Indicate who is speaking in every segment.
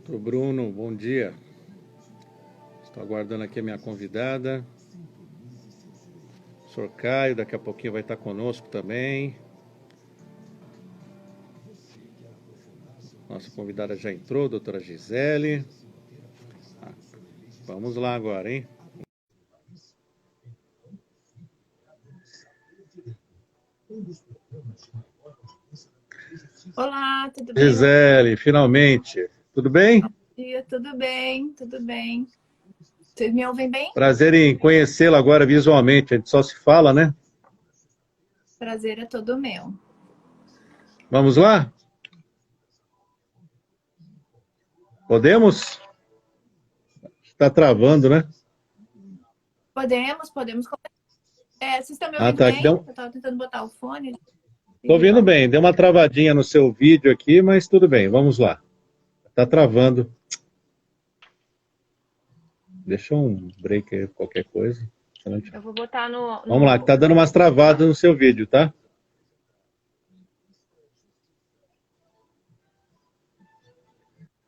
Speaker 1: Doutor Bruno, bom dia. Estou aguardando aqui a minha convidada. O senhor Caio, daqui a pouquinho vai estar conosco também. Nossa convidada já entrou, doutora Gisele. Vamos lá agora, hein?
Speaker 2: Olá, tudo bem?
Speaker 1: Gisele, finalmente. Tudo bem?
Speaker 2: Bom dia, tudo bem, tudo bem. Vocês me ouvem bem?
Speaker 1: Prazer em conhecê-la agora visualmente. A gente só se fala, né?
Speaker 2: Prazer é todo meu.
Speaker 1: Vamos lá? Podemos? Está travando, né?
Speaker 2: Podemos começar. Vocês estão me
Speaker 1: Ah,
Speaker 2: ouvindo
Speaker 1: tá. Aqui
Speaker 2: bem?
Speaker 1: deu...
Speaker 2: Eu estava tentando botar o fone.
Speaker 1: Tô
Speaker 2: E
Speaker 1: ouvindo
Speaker 2: vamos.
Speaker 1: bem. Deu uma travadinha no seu vídeo aqui, mas tudo bem. Vamos lá. Tá travando. Deixa um break aí, qualquer coisa.
Speaker 2: Eu vou botar
Speaker 1: Vamos lá, que tá dando umas travadas no seu vídeo, tá?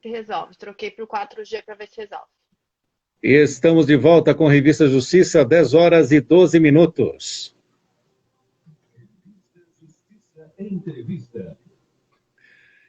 Speaker 2: Se resolve. Troquei para o 4G para ver se resolve.
Speaker 1: E estamos de volta com a Revista Justiça, 10 horas e 12 minutos.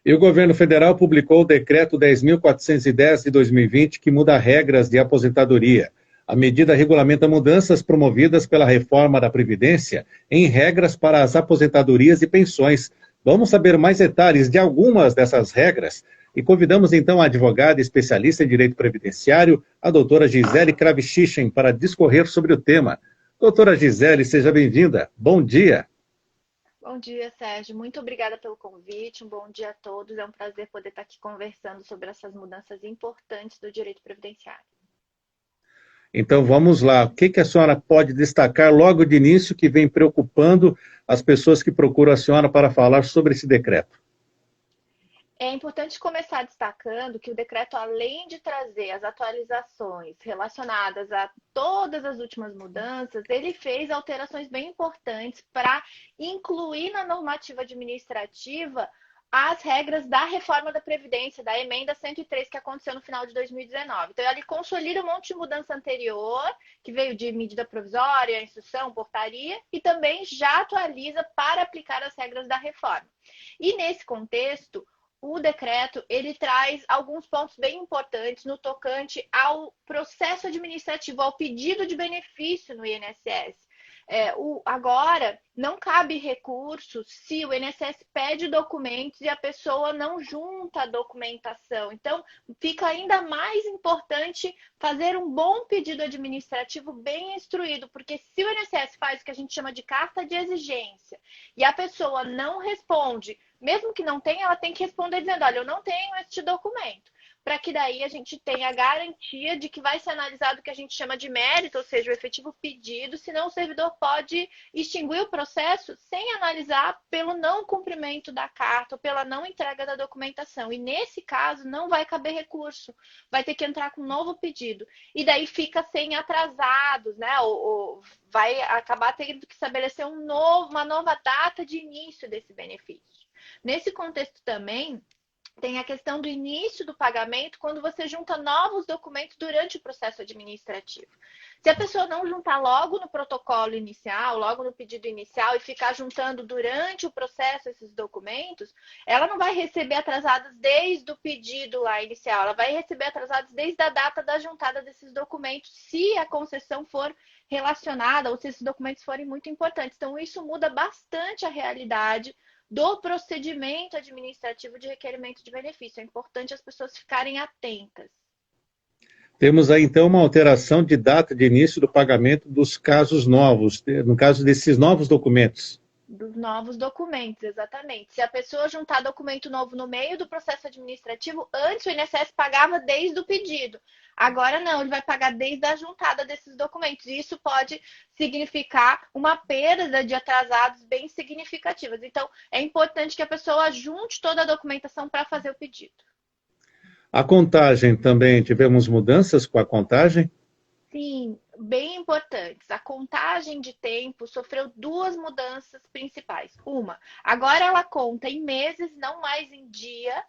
Speaker 1: E o governo federal publicou o decreto 10.410 de 2020, que muda regras de aposentadoria. A medida regulamenta mudanças promovidas pela reforma da Previdência em regras para as aposentadorias e pensões. Vamos saber mais detalhes de algumas dessas regras e convidamos então a advogada especialista em direito previdenciário, a doutora Gisele Kravichichen, para discorrer sobre o tema. Doutora Gisele, seja bem-vinda. Bom dia.
Speaker 2: Bom dia, Sérgio. Muito obrigada pelo convite. Um bom dia a todos. É um prazer poder estar aqui conversando sobre essas mudanças importantes do direito previdenciário.
Speaker 1: Então vamos lá. O que a senhora pode destacar logo de início que vem preocupando as pessoas que procuram a senhora para falar sobre esse decreto?
Speaker 2: É importante começar destacando que o decreto, além de trazer as atualizações relacionadas a todas as últimas mudanças, ele fez alterações bem importantes para incluir na normativa administrativa as regras da reforma da Previdência, da emenda 103, que aconteceu no final de 2019. Então, ele consolida um monte de mudança anterior, que veio de medida provisória, instrução, portaria, e também já atualiza para aplicar as regras da reforma. E nesse contexto, o decreto ele traz alguns pontos bem importantes no tocante ao processo administrativo, ao pedido de benefício no INSS. Agora, não cabe recurso se o INSS pede documentos e a pessoa não junta a documentação. Então, fica ainda mais importante fazer um bom pedido administrativo bem instruído, porque se o INSS faz o que a gente chama de carta de exigência e a pessoa não responde, mesmo que não tenha, ela tem que responder dizendo, olha, eu não tenho este documento, para que daí a gente tenha a garantia de que vai ser analisado o que a gente chama de mérito, ou seja, o efetivo pedido, senão o servidor pode extinguir o processo sem analisar pelo não cumprimento da carta ou pela não entrega da documentação. E nesse caso não vai caber recurso, vai ter que entrar com um novo pedido. E daí fica sem atrasados, né? Ou vai acabar tendo que estabelecer uma nova data de início desse benefício. Nesse contexto também, tem a questão do início do pagamento quando você junta novos documentos durante o processo administrativo. Se a pessoa não juntar logo no protocolo inicial, logo no pedido inicial e ficar juntando durante o processo esses documentos, ela não vai receber atrasados desde o pedido lá inicial, ela vai receber atrasados desde a data da juntada desses documentos, se a concessão for relacionada ou se esses documentos forem muito importantes. Então, isso muda bastante a realidade do procedimento administrativo de requerimento de benefício. É importante as pessoas ficarem atentas.
Speaker 1: Temos aí, então, uma alteração de data de início do pagamento dos casos novos, no caso desses novos documentos.
Speaker 2: Dos novos documentos, exatamente. Se a pessoa juntar documento novo no meio do processo administrativo, antes o INSS pagava desde o pedido. Agora não, ele vai pagar desde a juntada desses documentos. E isso pode significar uma perda de atrasados bem significativas. Então, é importante que a pessoa junte toda a documentação para fazer o pedido.
Speaker 1: A contagem também, tivemos mudanças com a contagem?
Speaker 2: Sim, bem importantes. A contagem de tempo sofreu duas mudanças principais. Uma, agora ela conta em meses, não mais em dia.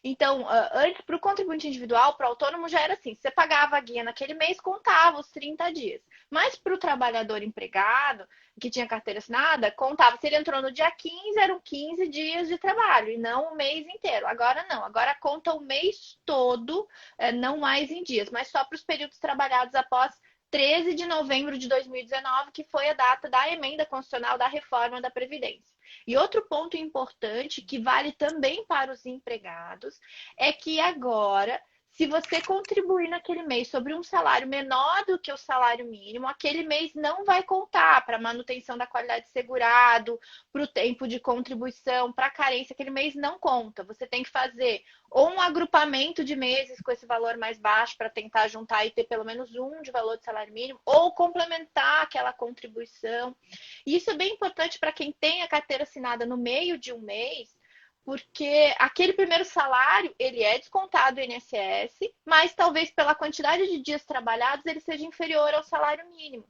Speaker 2: Então, antes, para o contribuinte individual, para o autônomo, já era assim: se você pagava a guia naquele mês, contava os 30 dias. Mas para o trabalhador empregado, que tinha carteira assinada, contava. Se ele entrou no dia 15, eram 15 dias de trabalho, e não o mês inteiro. Agora não, agora conta o mês todo, não mais em dias, mas só para os períodos trabalhados após 13 de novembro de 2019, que foi a data da emenda constitucional da reforma da Previdência. E outro ponto importante, que vale também para os empregados, é que agora, se você contribuir naquele mês sobre um salário menor do que o salário mínimo, aquele mês não vai contar para a manutenção da qualidade de segurado, para o tempo de contribuição, para a carência, aquele mês não conta. Você tem que fazer ou um agrupamento de meses com esse valor mais baixo para tentar juntar e ter pelo menos um de valor de salário mínimo, ou complementar aquela contribuição. E isso é bem importante para quem tem a carteira assinada no meio de um mês, porque aquele primeiro salário, ele é descontado do INSS, mas talvez pela quantidade de dias trabalhados, ele seja inferior ao salário mínimo.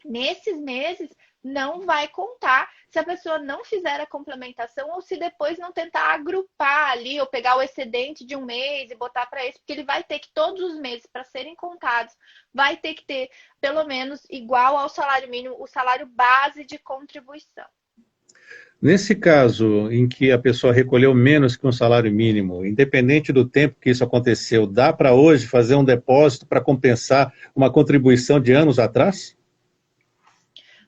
Speaker 2: Nesses meses, não vai contar se a pessoa não fizer a complementação ou se depois não tentar agrupar ali ou pegar o excedente de um mês e botar para esse, porque ele vai ter que, todos os meses, para serem contados, vai ter que ter pelo menos igual ao salário mínimo, o salário base de contribuição.
Speaker 1: Nesse caso em que a pessoa recolheu menos que um salário mínimo, independente do tempo que isso aconteceu, dá para hoje fazer um depósito para compensar uma contribuição de anos atrás?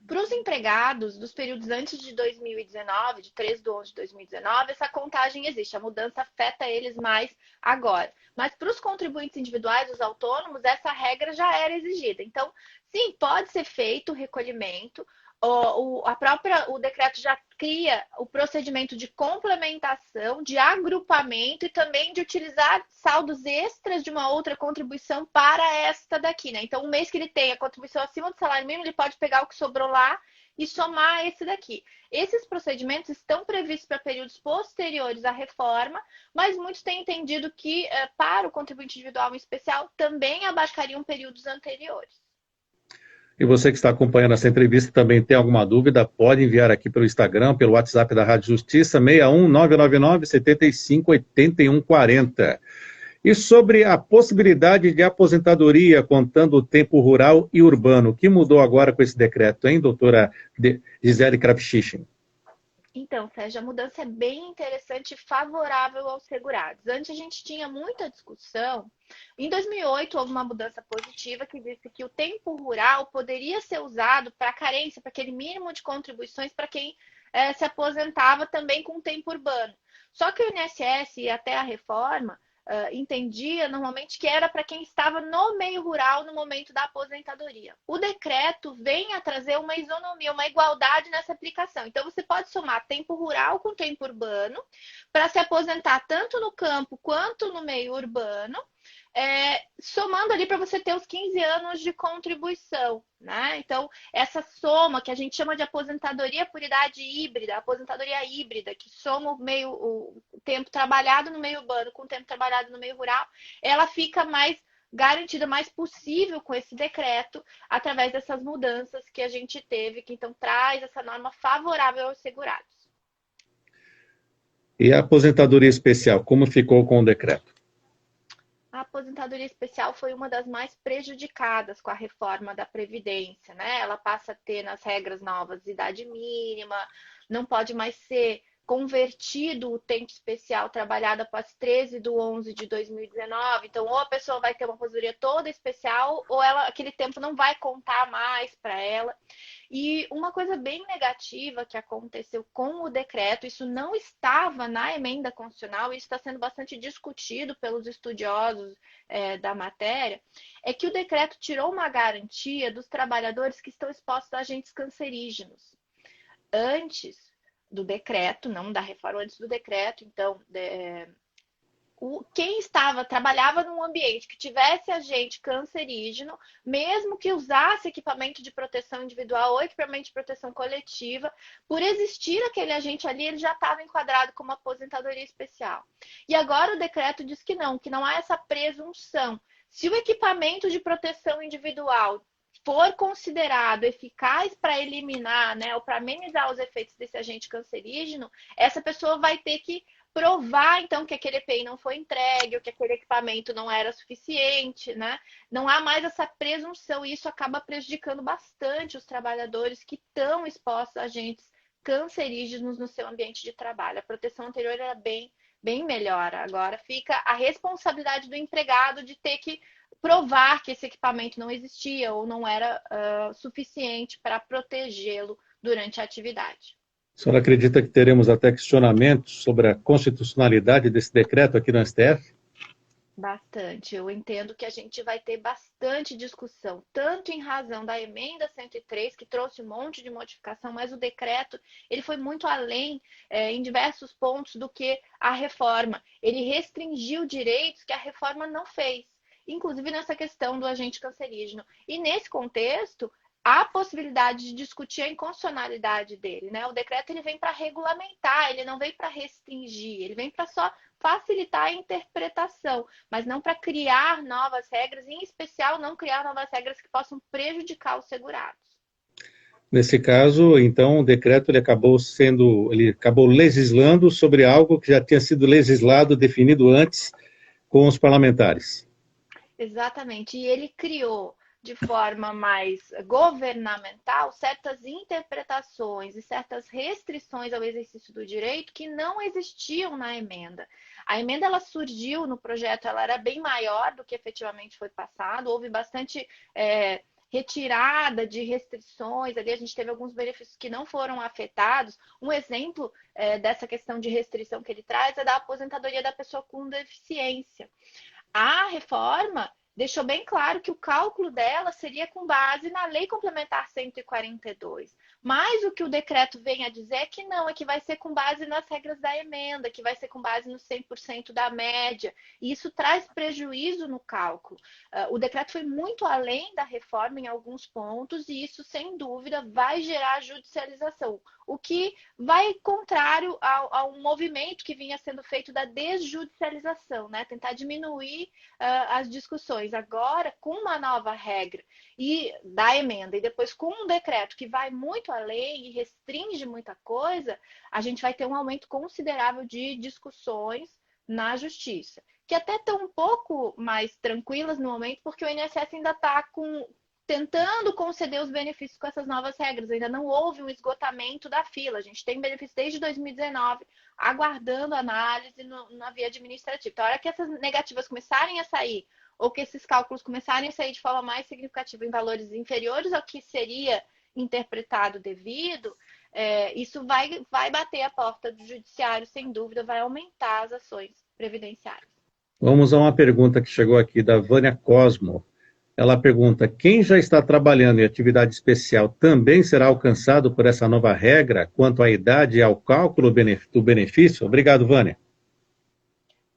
Speaker 2: Para os empregados dos períodos antes de 2019, de 13 de 11 de 2019, essa contagem existe. A mudança afeta eles mais agora. Mas para os contribuintes individuais, os autônomos, essa regra já era exigida. Então, sim, pode ser feito o recolhimento. O decreto já cria o procedimento de complementação, de agrupamento e também de utilizar saldos extras de uma outra contribuição para esta daqui, né? Então, um mês que ele tem a contribuição acima do salário mínimo, ele pode pegar o que sobrou lá e somar esse daqui. Esses procedimentos estão previstos para períodos posteriores à reforma, mas muitos têm entendido que, para o contribuinte individual em especial, também abarcariam períodos anteriores.
Speaker 1: E você que está acompanhando essa entrevista também tem alguma dúvida, pode enviar aqui pelo Instagram, pelo WhatsApp da Rádio Justiça, 61999-758140. E sobre a possibilidade de aposentadoria contando o tempo rural e urbano, o que mudou agora com esse decreto, hein, doutora Gisele Krapchichen?
Speaker 2: Então, Sérgio, a mudança é bem interessante e favorável aos segurados. Antes a gente tinha muita discussão. Em 2008 houve uma mudança positiva que disse que o tempo rural poderia ser usado para carência, para aquele mínimo de contribuições para quem se aposentava também com o tempo urbano. Só que o INSS e até a reforma entendia normalmente que era para quem estava no meio rural no momento da aposentadoria. O decreto vem a trazer uma isonomia, uma igualdade nessa aplicação. Então, você pode somar tempo rural com tempo urbano para se aposentar tanto no campo quanto no meio urbano, somando ali para você ter os 15 anos de contribuição, né? Então, essa soma que a gente chama de aposentadoria por idade híbrida, aposentadoria híbrida, que soma o tempo trabalhado no meio urbano com o tempo trabalhado no meio rural, ela fica mais garantida, mais possível com esse decreto, através dessas mudanças que a gente teve, que então traz essa norma favorável aos segurados.
Speaker 1: E a aposentadoria especial, como ficou com o decreto?
Speaker 2: A aposentadoria especial foi uma das mais prejudicadas com a reforma da Previdência, né? Ela passa a ter nas regras novas idade mínima, não pode mais ser convertido o tempo especial trabalhado após 13 de 11 de 2019. Então, ou a pessoa vai ter uma aposentadoria toda especial, ou aquele tempo não vai contar mais para ela. E uma coisa bem negativa que aconteceu com o decreto, isso não estava na emenda constitucional, e isso está sendo bastante discutido pelos estudiosos da matéria, é que o decreto tirou uma garantia dos trabalhadores que estão expostos a agentes cancerígenos. Antes do decreto, não da reforma, antes do decreto, então, quem trabalhava num ambiente que tivesse agente cancerígeno, mesmo que usasse equipamento de proteção individual ou equipamento de proteção coletiva, por existir aquele agente ali, ele já estava enquadrado como aposentadoria especial. E agora o decreto diz que não há essa presunção. Se o equipamento de proteção individual for considerado eficaz para eliminar, né, ou para amenizar os efeitos desse agente cancerígeno, essa pessoa vai ter que provar, então, que aquele EPI não foi entregue, ou que aquele equipamento não era suficiente, né? Não há mais essa presunção, e isso acaba prejudicando bastante os trabalhadores que estão expostos a agentes cancerígenos no seu ambiente de trabalho. A proteção anterior era bem melhor. Agora fica a responsabilidade do empregado de ter que provar que esse equipamento não existia ou não era suficiente para protegê-lo durante a atividade.
Speaker 1: A senhora acredita que teremos até questionamentos sobre a constitucionalidade desse decreto aqui no STF?
Speaker 2: Bastante. Eu entendo que a gente vai ter bastante discussão, tanto em razão da emenda 103, que trouxe um monte de modificação, mas o decreto ele foi muito além em diversos pontos do que a reforma. Ele restringiu direitos que a reforma não fez, inclusive nessa questão do agente cancerígeno. E nesse contexto, há possibilidade de discutir a inconstitucionalidade dele, né? O decreto ele vem para regulamentar, ele não vem para restringir, ele vem para só facilitar a interpretação, mas não para criar novas regras, em especial não criar novas regras que possam prejudicar os segurados.
Speaker 1: Nesse caso, então, o decreto ele acabou legislando sobre algo que já tinha sido legislado, definido antes com os parlamentares.
Speaker 2: Exatamente, e ele criou de forma mais governamental certas interpretações e certas restrições ao exercício do direito que não existiam na emenda. A emenda ela surgiu no projeto, ela era bem maior do que efetivamente foi passado, houve bastante retirada de restrições, ali a gente teve alguns benefícios que não foram afetados. Um exemplo dessa questão de restrição que ele traz é da aposentadoria da pessoa com deficiência. A reforma deixou bem claro que o cálculo dela seria com base na Lei Complementar 142. Mas o que o decreto vem a dizer é que não, é que vai ser com base nas regras da emenda, que vai ser com base no 100% da média. E isso traz prejuízo no cálculo. O decreto foi muito além da reforma em alguns pontos e isso, sem dúvida, vai gerar judicialização. O que vai contrário ao movimento que vinha sendo feito da desjudicialização, né? Tentar diminuir as discussões. Agora, com uma nova regra e da emenda, e depois com um decreto que vai muito além e restringe muita coisa, a gente vai ter um aumento considerável de discussões na justiça, que até estão um pouco mais tranquilas no momento, porque o INSS ainda está tentando conceder os benefícios com essas novas regras. Ainda não houve um esgotamento da fila. A gente tem benefício desde 2019, aguardando análise na via administrativa. Então, a hora que essas negativas começarem a sair, ou que esses cálculos começarem a sair de forma mais significativa em valores inferiores ao que seria interpretado devido, isso vai bater a porta do judiciário, sem dúvida, vai aumentar as ações previdenciárias.
Speaker 1: Vamos a uma pergunta que chegou aqui da Vânia Cosmo. Ela pergunta, quem já está trabalhando em atividade especial também será alcançado por essa nova regra quanto à idade e ao cálculo do benefício? Obrigado, Vânia.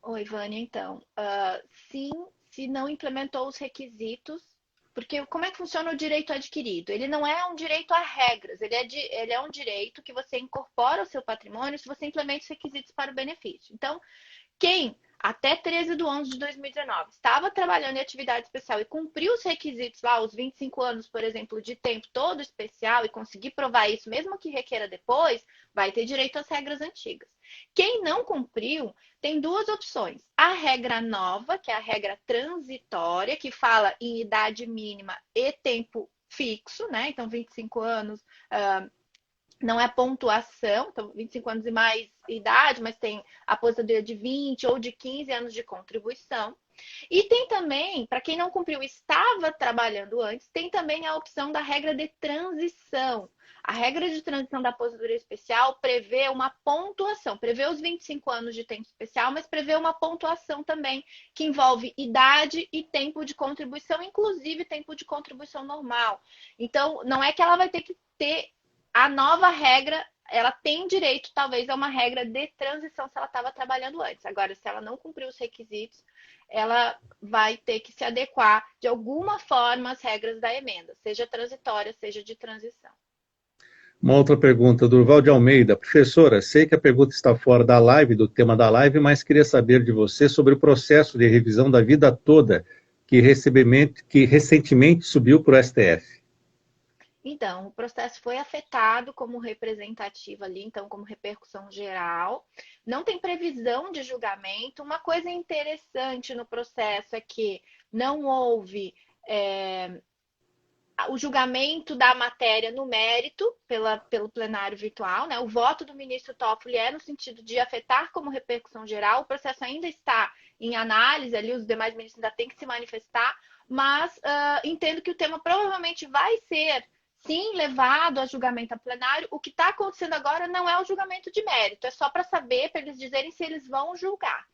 Speaker 2: Oi, Vânia, então. Sim, se não implementou os requisitos, porque como é que funciona o direito adquirido? Ele não é um direito a regras, ele é um direito que você incorpora ao seu patrimônio se você implementa os requisitos para o benefício. Então, quem até 13/11/2019 estava trabalhando em atividade especial e cumpriu os requisitos lá, os 25 anos, por exemplo, de tempo todo especial e conseguir provar isso, mesmo que requeira depois, vai ter direito às regras antigas. Quem não cumpriu, tem duas opções. A regra nova, que é a regra transitória, que fala em idade mínima e tempo fixo, né? Então, 25 anos... não é pontuação, então 25 anos e mais idade, mas tem aposentadoria de 20 ou de 15 anos de contribuição. E tem também, para quem não cumpriu, estava trabalhando antes, tem também a opção da regra de transição. A regra de transição da aposentadoria especial prevê uma pontuação, prevê os 25 anos de tempo especial, mas prevê uma pontuação também, que envolve idade e tempo de contribuição, inclusive tempo de contribuição normal. Então, não é que ela vai ter que ter a nova regra, ela tem direito, talvez, a uma regra de transição se ela estava trabalhando antes. Agora, se ela não cumpriu os requisitos, ela vai ter que se adequar, de alguma forma, às regras da emenda, seja transitória, seja de transição.
Speaker 1: Uma outra pergunta, Durval de Almeida. Professora, sei que a pergunta está fora da live, do tema da live, mas queria saber de você sobre o processo de revisão da vida toda que recentemente subiu para o STF.
Speaker 2: Então, o processo foi afetado como representativo ali, então, como repercussão geral. Não tem previsão de julgamento. Uma coisa interessante no processo é que não houve o julgamento da matéria no mérito pelo plenário virtual, né? O voto do ministro Toffoli é no sentido de afetar como repercussão geral. O processo ainda está em análise ali, os demais ministros ainda têm que se manifestar, mas entendo que o tema provavelmente vai ser sim levado a julgamento a plenário. O que está acontecendo agora não é o julgamento de mérito, é só para saber, para eles dizerem se eles vão julgar.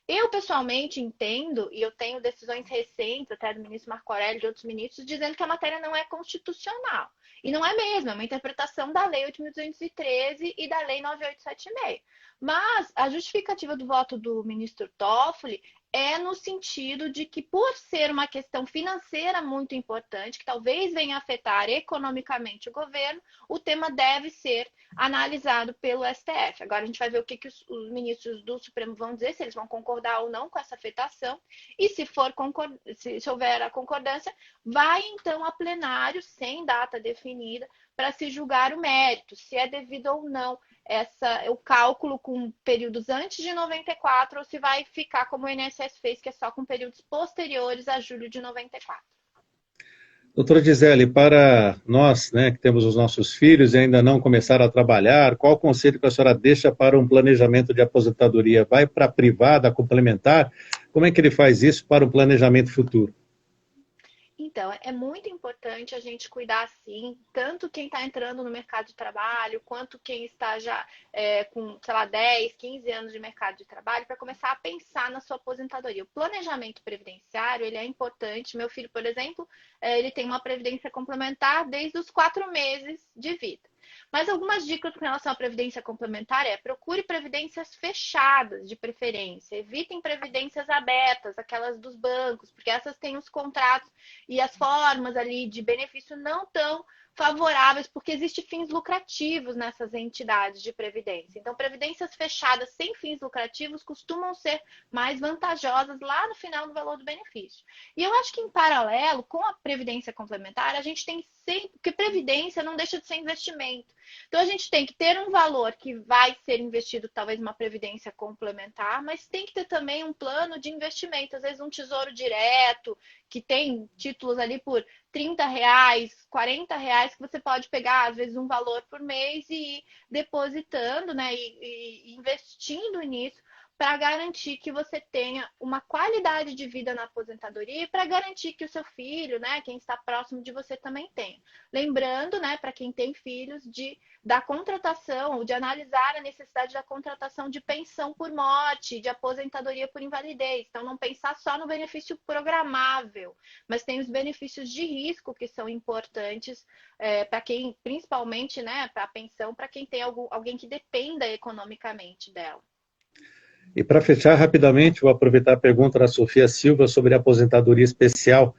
Speaker 2: Eu, pessoalmente, entendo, e eu tenho decisões recentes, até do ministro Marco Aurélio e de outros ministros, dizendo que a matéria não é constitucional. E não é mesmo, é uma interpretação da Lei 8.213 e da Lei 9.876. Mas a justificativa do voto do ministro Toffoli é no sentido de que, por ser uma questão financeira muito importante, que talvez venha afetar economicamente o governo, o tema deve ser analisado pelo STF. Agora a gente vai ver o que os ministros do Supremo vão dizer, se eles vão concordar ou não com essa afetação, e se houver a concordância, vai então a plenário, sem data definida, para se julgar o mérito, se é devido ou não o cálculo com períodos antes de 94 ou se vai ficar como o INSS fez, que é só com períodos posteriores a julho de 94.
Speaker 1: Doutora Gisele, para nós, né, que temos os nossos filhos e ainda não começaram a trabalhar, qual conselho que a senhora deixa para um planejamento de aposentadoria? Vai para a privada, complementar? Como é que ele faz isso para o planejamento futuro?
Speaker 2: Então, é muito importante a gente cuidar, sim, tanto quem está entrando no mercado de trabalho, quanto quem está já com, sei lá, 10, 15 anos de mercado de trabalho, para começar a pensar na sua aposentadoria. O planejamento previdenciário, ele é importante. Meu filho, por exemplo, ele tem uma previdência complementar desde os 4 meses de vida. Mas algumas dicas com relação à previdência complementar procure previdências fechadas, de preferência. Evitem previdências abertas, aquelas dos bancos, porque essas têm os contratos e as formas ali de benefício não tão favoráveis, porque existem fins lucrativos nessas entidades de previdência. Então, previdências fechadas sem fins lucrativos costumam ser mais vantajosas lá no final do valor do benefício. E eu acho que, em paralelo com a previdência complementar, a gente tem sempre, porque previdência não deixa de ser investimento. Então, a gente tem que ter um valor que vai ser investido, talvez uma previdência complementar, mas tem que ter também um plano de investimento, às vezes um tesouro direto, que tem títulos ali por R$ 30, R$ 40, que você pode pegar, às vezes, um valor por mês e ir depositando, né, e investindo nisso para garantir que você tenha uma qualidade de vida na aposentadoria e para garantir que o seu filho, né, quem está próximo de você também tenha. Lembrando, né, para quem tem filhos, da contratação, ou de analisar a necessidade da contratação de pensão por morte, de aposentadoria por invalidez. Então, não pensar só no benefício programável, mas tem os benefícios de risco que são importantes para quem, principalmente, né, para a pensão, para quem tem alguém que dependa economicamente dela.
Speaker 1: E para fechar rapidamente, vou aproveitar a pergunta da Sofia Silva sobre a aposentadoria especial.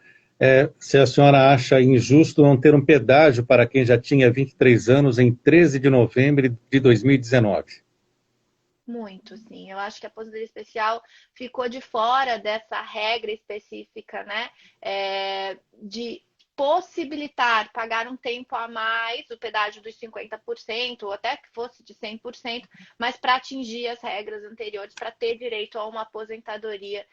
Speaker 1: Se a senhora acha injusto não ter um pedágio para quem já tinha 23 anos em 13 de novembro de 2019.
Speaker 2: Muito, sim. Eu acho que a aposentadoria especial ficou de fora dessa regra específica, né? De possibilitar pagar um tempo a mais, o pedágio dos 50%, ou até que fosse de 100%, mas para atingir as regras anteriores, para ter direito a uma aposentadoria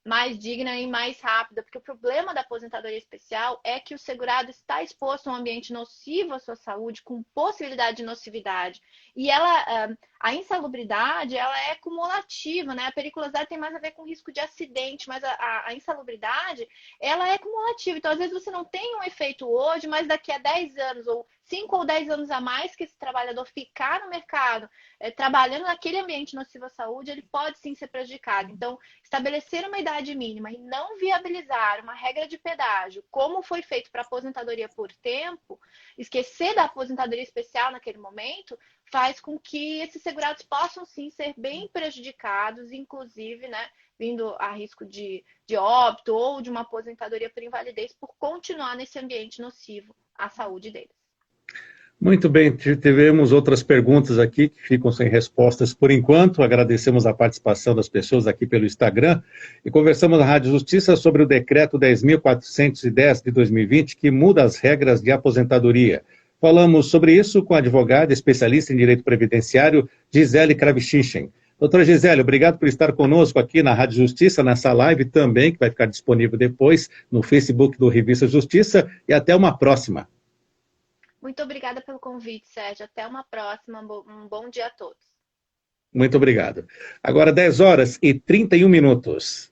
Speaker 2: mais digna e mais rápida, porque o problema da aposentadoria especial é que o segurado está exposto a um ambiente nocivo à sua saúde, com possibilidade de nocividade, e a insalubridade, ela é cumulativa, né? A periculosidade tem mais a ver com risco de acidente, mas a insalubridade, ela é cumulativa. Então, às vezes, você não tem um efeito hoje, mas daqui a 10 anos, ou 5 ou 10 anos a mais que esse trabalhador ficar no mercado, trabalhando naquele ambiente nocivo à saúde, ele pode sim ser prejudicado. Então, estabelecer uma idade mínima e não viabilizar uma regra de pedágio, como foi feito para aposentadoria por tempo, esquecer da aposentadoria especial naquele momento, faz com que esses segurados possam sim ser bem prejudicados, inclusive, né, vindo a risco de óbito ou de uma aposentadoria por invalidez por continuar nesse ambiente nocivo à saúde deles.
Speaker 1: Muito bem, tivemos outras perguntas aqui que ficam sem respostas por enquanto. Agradecemos a participação das pessoas aqui pelo Instagram e conversamos na Rádio Justiça sobre o decreto 10.410 de 2020 que muda as regras de aposentadoria. Falamos sobre isso com a advogada especialista em direito previdenciário Gisele Kravchichen. Doutora Gisele, obrigado por estar conosco aqui na Rádio Justiça, nessa live também, que vai ficar disponível depois no Facebook do Revista Justiça, e até uma próxima.
Speaker 2: Muito obrigada pelo convite, Sérgio. Até uma próxima. Um bom dia a todos.
Speaker 1: Muito obrigado. Agora 10 horas e 31 minutos.